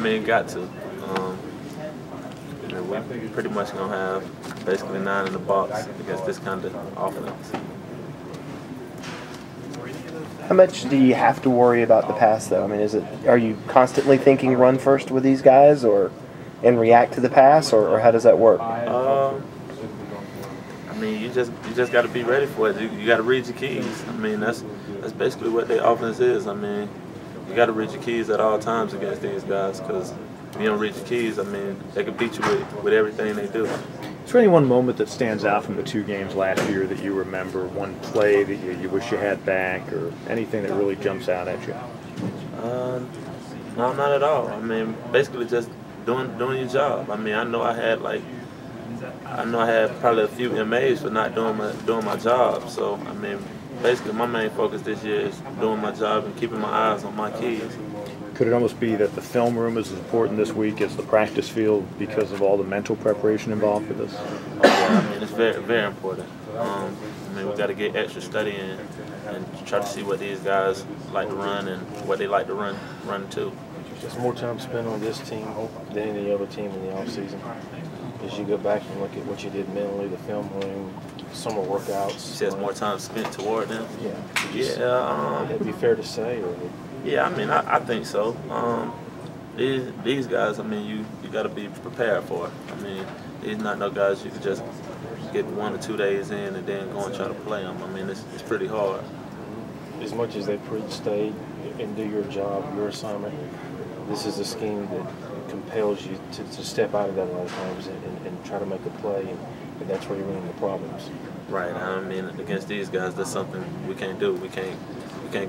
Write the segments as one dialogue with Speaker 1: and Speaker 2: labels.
Speaker 1: mean, got to. We're pretty much going to have basically 9 in the box against this kind of offense.
Speaker 2: How much do you have to worry about the pass, though? I mean, are you constantly thinking run first with these guys, and react to the pass, or how does that work?
Speaker 1: I mean, you just got to be ready for it. You got to read your keys. I mean, that's basically what their offense is. I mean, you got to read your keys at all times against these guys, because if you don't read your keys, I mean, they can beat you with everything they do.
Speaker 3: Is there any one moment that stands out from the 2 games last year that you remember, one play that you wish you had back, or anything that really jumps out at you?
Speaker 1: No, not at all. I mean, basically just doing your job. I mean, I know I had probably a few MAs for not doing my job. So I mean, basically my main focus this year is doing my job and keeping my eyes on my keys.
Speaker 3: Could it almost be that the film room is as important this week as the practice field because of all the mental preparation involved with this?
Speaker 1: Oh, yeah, I mean, it's very, very important. I mean, we got to get extra study in and try to see what these guys like to run and what they like to run to.
Speaker 4: There's more time spent on this team than any other team in the offseason. As you go back and look at what you did mentally, the film room, summer workouts.
Speaker 1: There's more time spent toward them.
Speaker 4: Yeah.
Speaker 1: Yeah.
Speaker 4: That'd be fair to say. Or
Speaker 1: yeah, I mean, I think so. These guys, I mean, you got to be prepared for it. I mean, these not no guys you could just get 1 or 2 days in and then go and try to play them. I mean, it's pretty hard.
Speaker 4: As much as they preach, stay and do your job, your assignment, this is a scheme that compels you to step out of that a lot of times and try to make a play, and that's where you run into problems.
Speaker 1: Right. I mean, against these guys, that's something we can't do. We can't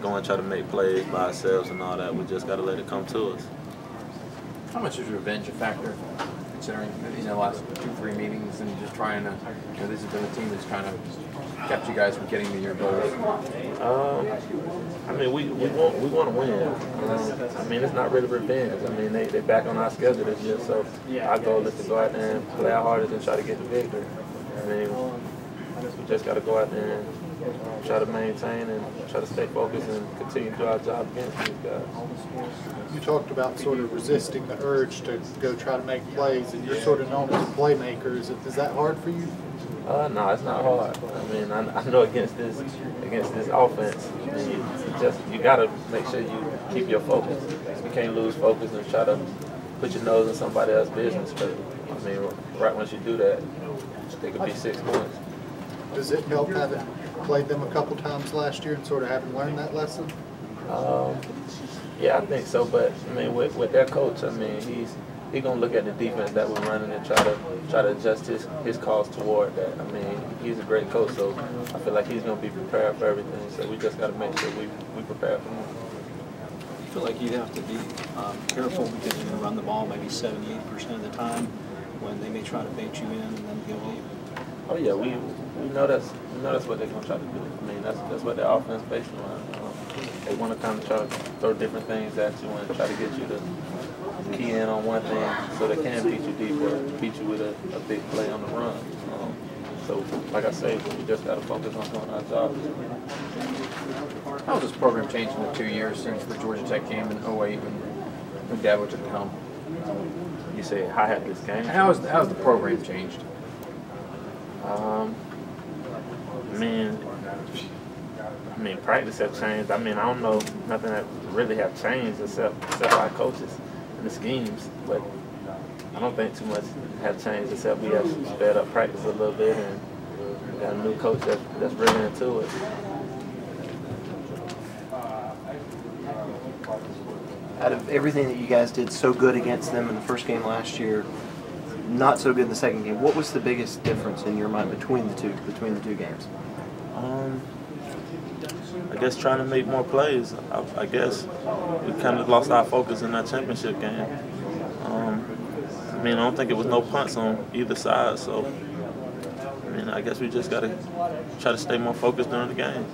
Speaker 1: go and try to make plays by ourselves and all that. We just got to let it come to us.
Speaker 5: How much is revenge a factor, considering the last 2-3 meetings and just trying to, this has been a team that's kind of kept you guys from getting to your goals?
Speaker 1: I mean, we want to win. I mean, it's not really revenge. I mean, they back on our schedule this year, so our goal is to go out there and play our hardest and try to get the victory. I mean, we just got to go out there and try to maintain and try to stay focused and continue to do our job against these guys.
Speaker 6: You talked about sort of resisting the urge to go try to make plays, and you're sort of known as a playmaker. Is that hard for you?
Speaker 1: No, it's not hard. I mean, I know against this offense, you got to make sure you keep your focus. You can't lose focus and try to put your nose in somebody else's business. But I mean, right once you do that, it could be 6 points.
Speaker 6: Does it help having played them a couple times last year and sort of having learned that lesson?
Speaker 1: Yeah, I think so. But I mean, with their coach, I mean, he's gonna look at the defense that we're running and try to adjust his calls toward that. I mean, he's a great coach, so I feel like he's gonna be prepared for everything. So we just got to make sure we prepare for him.
Speaker 7: I feel like you'd have to be careful because you're going to run the ball maybe 78% of the time when they may try to bait you in and then give you.
Speaker 1: Oh yeah, we know that's what they're gonna try to do. I mean, that's what their offense is based on. They want to kind of try to throw different things at you and try to get you to key in on one thing so they can beat you deep or beat you with a big play on the run. So, like I say, we just got to focus on doing our job.
Speaker 5: How has this program changed in the 2 years since the Georgia Tech game in 2008 when Dabo took the helm?
Speaker 1: You say, how had this game?
Speaker 5: How has the program changed?
Speaker 1: I mean, practice have changed. I mean, I don't know nothing that really have changed except our coaches and the schemes. But I don't think too much have changed except we have sped up practice a little bit and we got a new coach that's really into it.
Speaker 2: Out of everything that you guys did so good against them in the first game last year, not so good in the second game, what was the biggest difference in your mind between the two games?
Speaker 1: I guess trying to make more plays. I guess we kind of lost our focus in that championship game. I mean, I don't think it was no punts on either side, so I mean, I guess we just got to try to stay more focused during the game.